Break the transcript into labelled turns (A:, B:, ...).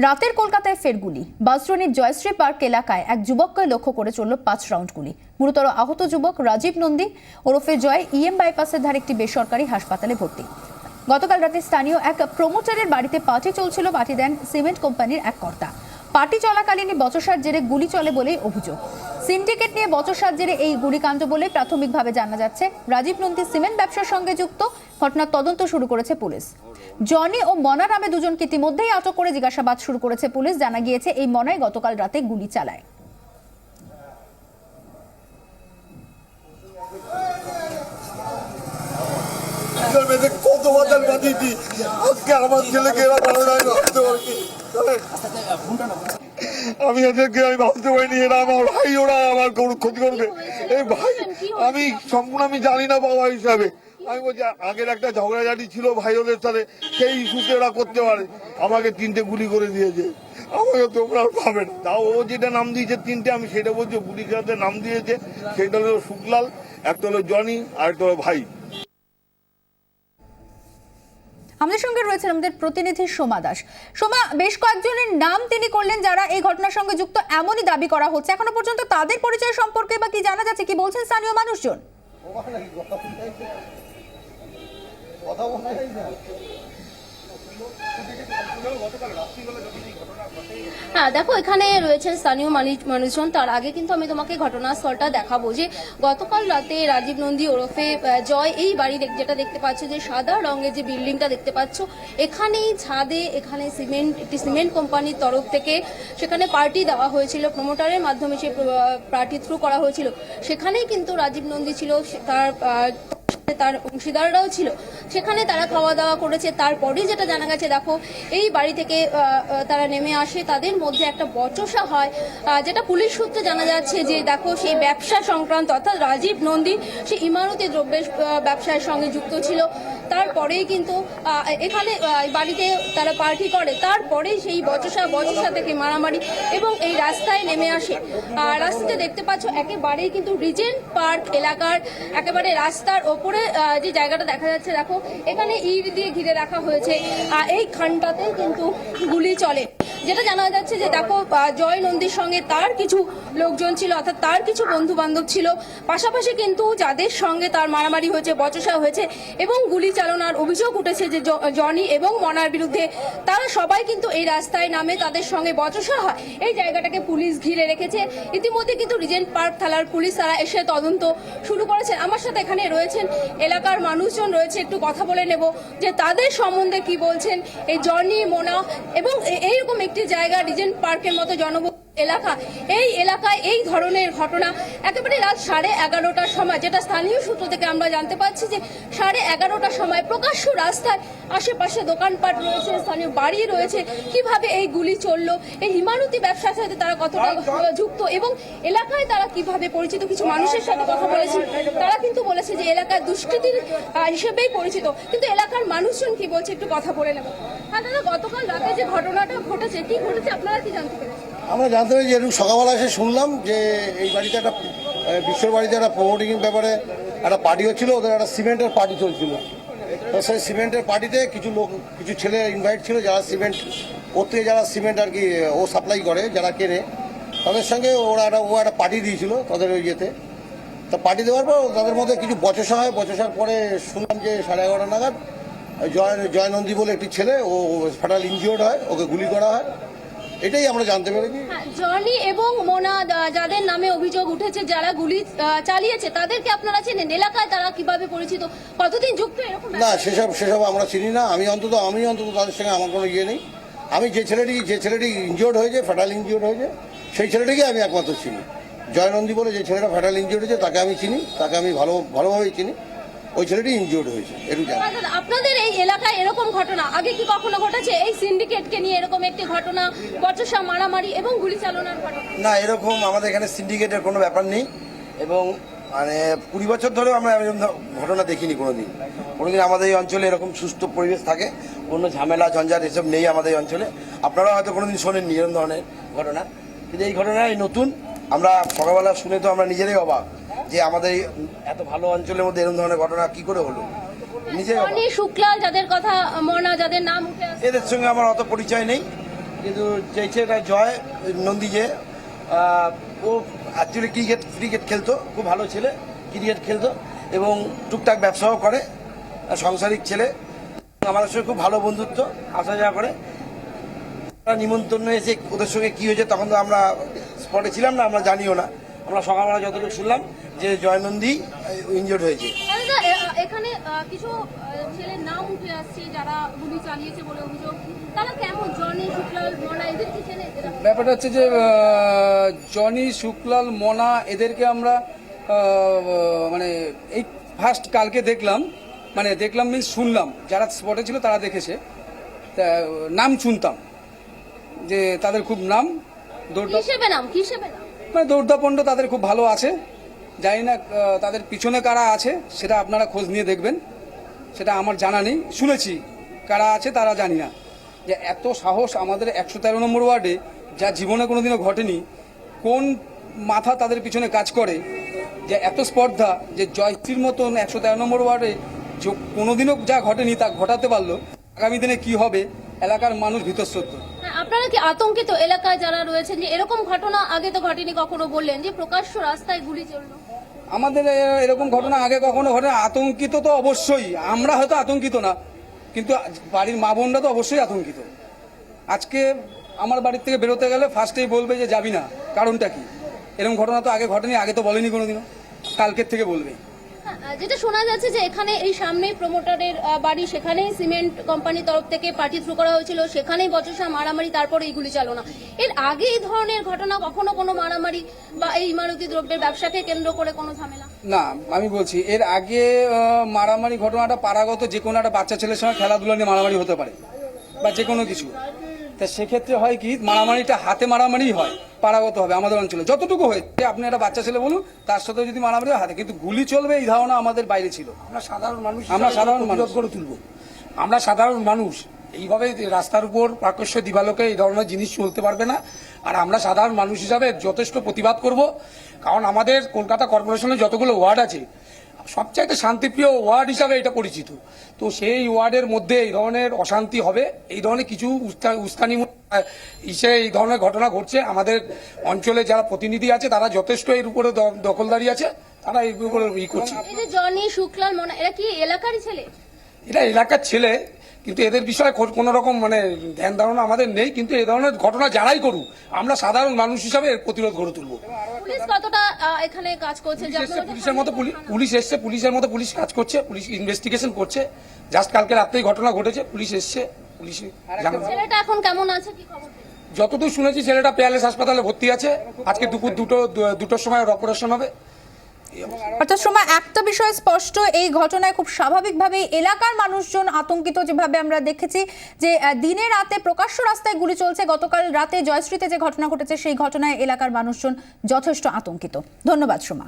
A: রাতের কলকাতায় ফের গুলি। বাসরণীর জয়শ্রী পার্ক এলাকায় এক যুবককে লক্ষ্য করে চলল 5 রাউন্ড গুলি। গুরুতর আহত যুবক রাজীব নন্দী ওরফে জয় বাইপাসের ধারে একটি বেসরকারি হাসপাতালে ভর্তি। গতকাল রাতে স্থানীয় এক প্রমোটারের বাড়িতে পার্টি চলছিল। পার্টি দেন সিমেন্ট কোম্পানির এক কর্তা। পার্টি চলাকালীনই বচসার জেরে গুলি চলে বলেই অভিযোগ। সিন্ডিকেট নিয়ে বচসার জেরে এই গুলিকাণ্ড বলে প্রাথমিকভাবে জানা যাচ্ছে। রাজীব নন্দী সিমেন্ট ব্যবসার সঙ্গে যুক্ত। ঘটনার তদন্ত শুরু করেছে পুলিশ। জনি ও মনা নামে দুজনকে ইতিমধ্যেই আটক করে জিজ্ঞাসাবাদ শুরু করেছে পুলিশ। জানা গিয়েছে এই মনাই গতকাল রাতে গুলি চালায়।
B: আমি এদেরকে আমি ভাবতে পারিনি এরা আমার ভাই, ওরা আমার ক্ষতি করবে। এই ভাই আমি সম্পূর্ণ আমি জানি না বাবা হিসাবে। আমি বলছি আগের একটা ঝগড়াঝাটি ছিল ভাই ওদের সাথে, সেই ইস্যুতে ওরা করতে পারে। আমাকে 3টে গুলি করে দিয়েছে, আমাকে তোমরা পাবে না। তাও ও যেটা নাম দিয়েছে 3টে, আমি সেটা বলছি। গুলি খেলাতে নাম দিয়েছে, সেটা হলো শুক্লাল, একটা হলো জনি, আর একটা হলো ভাই।
A: আমাদের সঙ্গে রয়েছেন আমাদের প্রতিনিধি সোমা দাস। সোমা, বেশ কয়েকজনের নাম তিনি করলেন যারা এই ঘটনার সঙ্গে যুক্ত, এমনই দাবি করা হচ্ছে। এখনো পর্যন্ত তাদের পরিচয় সম্পর্কে বা কি জানা যাচ্ছে, কি বলছেন স্থানীয় মানুষজন?
C: হ্যাঁ দেখো, এখানে রয়েছেন স্থানীয় মানুষজন। তার আগে কিন্তু আমি তোমাকে ঘটনাস্থলটা দেখাবো যে গতকাল রাতে রাজীব নন্দী ওরফে জয় এই বাড়ি যেটা দেখতে পাচ্ছ, যে সাদা রঙের যে বিল্ডিংটা দেখতে পাচ্ছ, এখানেই ছাদে এখানে একটি সিমেন্ট কোম্পানির তরফ থেকে সেখানে পার্টি দেওয়া হয়েছিল। প্রমোটারের মাধ্যমে সে পার্টি থ্রু করা হয়েছিল। সেখানেই কিন্তু রাজীব নন্দী ছিল, তার অংশীদাররাও ছিল। সেখানে তারা খাওয়া দাওয়া করেছে। তারপরে যেটা জানা গেছে, দেখো এই বাড়ি থেকে তারা নেমে আসে, তাদের মধ্যে একটা বচসা হয়। যেটা পুলিশ সূত্রে জানা যাচ্ছে যে দেখো সেই ব্যবসা সংক্রান্ত, অর্থাৎ রাজীব নন্দী সে ইমারতি দ্রব্যের ব্যবসার সঙ্গে যুক্ত ছিল। তারপরেই কিন্তু এখানে বাড়িতে তারা পার্টি করে। তারপরে সেই বচসা থেকে মারামারি এবং এই রাস্তায় নেমে আসে। রাস্তাতে দেখতে পাচ্ছ একেবারেই কিন্তু রিজেন্ট পার্ক এলাকার একেবারে রাস্তার ওপরে যে জায়গাটা দেখা যাচ্ছে, দেখো এখানে ইট দিয়ে ঘিরে রাখা হয়েছে। এই খানটাতে কিন্তু গুলি চলে। যেটা জানা যাচ্ছে যে দেখো জয় নন্দীর সঙ্গে তার কিছু লোকজন ছিল, অর্থাৎ তার কিছু বন্ধু বান্ধব ছিল। পাশাপাশি কিন্তু যাদের সঙ্গে তার মারামারি হয়েছে, বচসা হয়েছে এবং গুলি চালানোর অভিযোগ উঠেছে যে জনি এবং মনার বিরুদ্ধে, তারা সবাই কিন্তু এই রাস্তায় নামে, তাদের সঙ্গে বচসা হয়। এই জায়গাটাকে পুলিশ ঘিরে রেখেছে। ইতিমধ্যে কিন্তু রিজেন্ট পার্ক থানার পুলিশ তারা এসে তদন্ত শুরু করেছে। আমার সাথে এখানে রয়েছেন এলাকার মানুষজন রয়েছে, একটু কথা বলে নেব যে তাদের সম্বন্ধে কি বলছেন। এই জনি, মোনা এবং এইরকম একটি জায়গা রিজেন্ট পার্কের মতো জনবহুল এলাকা, এই এলাকায় এই ধরনের ঘটনা একেবারে রাত 11:30টার সময়, যেটা স্থানীয় সূত্র থেকে আমরা জানতে পারছি যে 11:30টার সময় প্রকাশ্য রাস্তায়, আশেপাশে দোকানপাট রয়েছে, স্থানীয় বাড়ি রয়েছে, কিভাবে এই গুলি চললো, এই ইমারতি ব্যবসার সাথে তারা কতটা যুক্ত এবং এলাকায় তারা কিভাবে পরিচিত। কিছু মানুষের সাথে কথা বলেছি, তারা কিন্তু বলেছে যে এলাকায় দুষ্কৃতীর হিসেবেই পরিচিত। কিন্তু এলাকার মানুষজন কি বলছে একটু কথা বলে নেব। হ্যাঁ দাদা, গতকাল রাতে যে ঘটনাটা ঘটেছে, কি ঘটেছে আপনারা কি জানতে পেরেছেন?
D: আমরা জানতে পারি যে একটু সকালবেলা এসে শুনলাম যে এই বাড়িতে একটা বিশ্বর বাড়িতে একটা প্রমোটিং ব্যাপারে একটা পার্টি হচ্ছিল। ওদের একটা সিমেন্টের পার্টি চলছিল। তো সেই সিমেন্টের পার্টিতে কিছু ছেলে ইনভাইট ছিল, যারা সিমেন্ট করতে, যারা সিমেন্ট আর কি ও সাপ্লাই করে, যারা কেনে, তাদের সঙ্গে ও একটা পার্টি দিয়েছিল তাদের ওই ইয়েতে। তা পার্টি দেওয়ার পর তাদের মধ্যে কিছু বচসা হয়। বচসার পরে শুনলাম যে 11:30 নাগাদ জয় নন্দী বলে একটি ছেলে, ও ফ্যাটাল ইনজিওর্ড হয়, ওকে গুলি করা হয়। এটাই আমরা জানতে পেরেছি।
C: জনি এবং মোনা যাদের নামে অভিযোগ উঠেছে, যারা গুলি চালিয়েছে, তাদেরকে আপনারা চেনেন? এলাকায় তারা কিভাবে পরিচিত, কতদিন যুক্ত? এরকম
D: না, সেসব আমরা চিনি না। আমি অন্তত তাদের সঙ্গে আমার কোনো ইয়ে নেই। আমি যে ছেলেটি ইনজিওর্ড হয়েছে, ফ্যাটাল ইনজিওর্ড হয়েছে, সেই ছেলেটিকে আমি একমাত্র চিনি। জয় নন্দী বলে যে ছেলেটা ফ্যাটাল ইনজিওর্ড হয়েছে, তাকে আমি চিনি, তাকে আমি ভালোভাবেই চিনি। ওই ছেলেটি ইনজিওর্ড হয়েছে, একটু জানি।
C: আপনাদের এই এলাকায় এরকম ঘটনা আগে কি কখনো ঘটেছে? এই সিন্ডিকেটকে নিয়ে এরকম একটি ঘটনা, বচসা, মারামারি এবং গুলি চালানোর ঘটনা?
E: না, এরকম আমাদের এখানে সিন্ডিকেটের কোনো ব্যাপার নেই এবং মানে 20 বছর ধরেও আমরা এরকম ঘটনা দেখিনি কোনোদিন। আমাদের এই অঞ্চলে এরকম সুস্থ পরিবেশ থাকে, কোনো ঝামেলা ঝঞ্ঝাট এসব নেই আমাদের এই অঞ্চলে। আপনারা হয়তো কোনোদিন শোনেননি এরকম ধরনের ঘটনা, কিন্তু এই ঘটনাই নতুন। আমরা সকালবেলা শুনে তো আমরা নিজেরাই অবাক যে আমাদের এত ভালো অঞ্চলের মধ্যে এরকম ধরনের ঘটনা কি করে হলো।
C: শুক্লাল যাদের কথা, মনা যাদের নাম উঠে আসে,
E: এদের সঙ্গে আমার অত পরিচয় নেই। কিন্তু যে ছেলেটা জয় নন্দী যে ও অ্যাকচুয়ালি ক্রিকেট খেলতো, খুব ভালো ছেলে, ক্রিকেট খেলতো এবং টুকটাক ব্যবসাও করে, সংসারিক ছেলে। আমাদের সঙ্গে খুব ভালো বন্ধুত্ব, আসা যাওয়া করে। নিমন্ত্রণ এসে ওদের সঙ্গে কী হয়েছে তখন তো আমরা স্পটে ছিলাম না, আমরা জানিও না। আমরা সকালবেলা যতটুকু শুনলাম যে জয়নন্দী ইনজোর্ড হয়েছে।
C: এখানে কিছু ছেলের নাম উঠে আসছে যারা গুলি চালিয়েছে বলে অভিযোগ। তারা কেমন? জনি, শুক্লাল, মনা এদের কি চেনে?
F: ব্যাপারটা হচ্ছে যে জনি, শুক্লাল, মনা এদেরকে আমরা মানে এই ফার্স্ট কালকে দেখলাম, মানে দেখলাম মিন্স শুনলাম, যারা স্পটে ছিল তারা দেখেছে, তা নাম শুনতাম যে তাদের খুব নাম
C: কিসেবে নাম
F: মানে দৌড়দাপণ্ড তাদের খুব ভালো আছে। জানি না তাদের পিছনে কারা আছে সেটা আপনারা খোঁজ নিয়ে দেখবেন, সেটা আমার জানা নেই। শুনেছি কারা আছে তারা জানি না। যে এত সাহস আমাদের 113 নম্বর ওয়ার্ডে, যা জীবনে কোনোদিনও ঘটেনি, কোন মাথা তাদের পিছনে কাজ করে যে এত স্পর্ধা, যে জয়শ্রীর মতন 113 নম্বর ওয়ার্ডে কোনোদিনও যা ঘটেনি তা ঘটাতে পারলো। আগামী দিনে কি হবে, এলাকার মানুষ ভীতস্বত্ব।
C: আপনারা কি আতঙ্কিত? এলাকায় যারা রয়েছেন যে এরকম ঘটনা আগে তো ঘটেনি কখনো, বললেন যে প্রকাশ্য রাস্তায় গুলি চললো।
F: আমাদের এরকম ঘটনা আগে কখনো ঘটে? আতঙ্কিত তো অবশ্যই, আমরা হয়তো আতঙ্কিত না, কিন্তু বাড়ির মা বোনরা তো অবশ্যই আতঙ্কিত। আজকে আমার বাড়ির থেকে বেরোতে গেলে ফার্স্টেই বলবে যে যাবি না, কারণটা কি? এরকম ঘটনা তো আগে ঘটেনি, আগে তো বলেনি কোনোদিনও, কালকের থেকে বলবে।
C: যেটা শোনা যাচ্ছে যে এখানে এই সামনেই প্রমোটারের বাড়ি, সেখানেই সিমেন্ট কোম্পানির তরফ থেকে পার্টি থ্রু করা হয়েছিল, সেখানেই বচসা মারামারি, তারপরে এই গুলি চালনা। এর আগে এই ধরনের ঘটনা কখনো কোনো মারামারি বা এই ইমারতি দ্রব্যের ব্যবসাকে কেন্দ্র করে কোনো ঝামেলা?
F: না, আমি বলছি এর আগে মারামারি ঘটনাটা পাড়াগত যে কোনো একটা বাচ্চা ছেলের সঙ্গে খেলাধুলা নিয়ে মারামারি হতে পারে বা যে কোনো কিছু। তা সেক্ষেত্রে হয় কি, মারামারিটা হাতে মারামারি হয় পাড়াগত হবে আমাদের অঞ্চলে যতটুকু হয়েছে। আপনি একটা বাচ্চা ছেলে বলুন, তার সাথে যদি মারামারি হয় হাতে, কিন্তু গুলি চলবে এই ধারণা আমাদের বাইরে ছিল।
G: আমরা সাধারণ মানুষ
F: প্রতিরোধ
G: করে তুলব। আমরা সাধারণ মানুষ, এইভাবে রাস্তার উপর প্রকাশ্য দিবালোকে এই ধরনের জিনিস চলতে পারবে না। আর আমরা সাধারণ মানুষ হিসাবে যথেষ্ট প্রতিবাদ করব, কারণ আমাদের কলকাতা কর্পোরেশনের যতগুলো ওয়ার্ড আছে সবচাইতে শান্তিপ্রিয় ওয়ার্ড হিসাবে এটা পরিচিত। তো সেই ওয়ার্ডের মধ্যে এই ধরনের অশান্তি হবে, এই ধরনের কিছু উস্কানি এই ধরনের ঘটনা ঘটছে। আমাদের অঞ্চলে যারা প্রতিনিধি আছে তারা যথেষ্ট এর উপরে দখলদারি আছে, তারা এর উপরে করছে।
C: এই যে জনি, শুক্লাল, মনা এরা কি এলাকারই ছেলে?
G: এটা এলাকার ছেলে, কিন্তু এদের বিষয়ে কোনো রকম মানে ধ্যান ধারণা আমাদের নেই। কিন্তু এই ধরনের ঘটনা যারাই করুক, আমরা সাধারণ মানুষ হিসাবে এর প্রতিরোধ গড়ে তুলব।
C: পুলিশ কতটা এখানে কাজ করছে?
G: পুলিশের মতো পুলিশ কাজ করছে, পুলিশ ইনভেস্টিগেশন করছে। জাস্ট কালকে রাত্রেই ঘটনা ঘটেছে, পুলিশ এসছে, পুলিশ
C: ছেলেটা এখন কেমন আছে, কি খবর?
G: যতদূর শুনেছি ছেলেটা পেয়ালেস হাসপাতালে ভর্তি আছে। আজকে দুপুর দুটোর সময় অপারেশন হবে।
A: অর্থাৎ সোমা, একটা বিষয় স্পষ্ট, এই ঘটনায় খুব স্বাভাবিকভাবেই এলাকার মানুষজন আতঙ্কিত, যেভাবে আমরা দেখেছি যে দিনে রাতে প্রকাশ্য রাস্তায় গুলি চলছে। গতকাল রাতে জয়শ্রীতে যে ঘটনা ঘটেছে সেই ঘটনায় এলাকার মানুষজন যথেষ্ট আতঙ্কিত। ধন্যবাদ সোমা।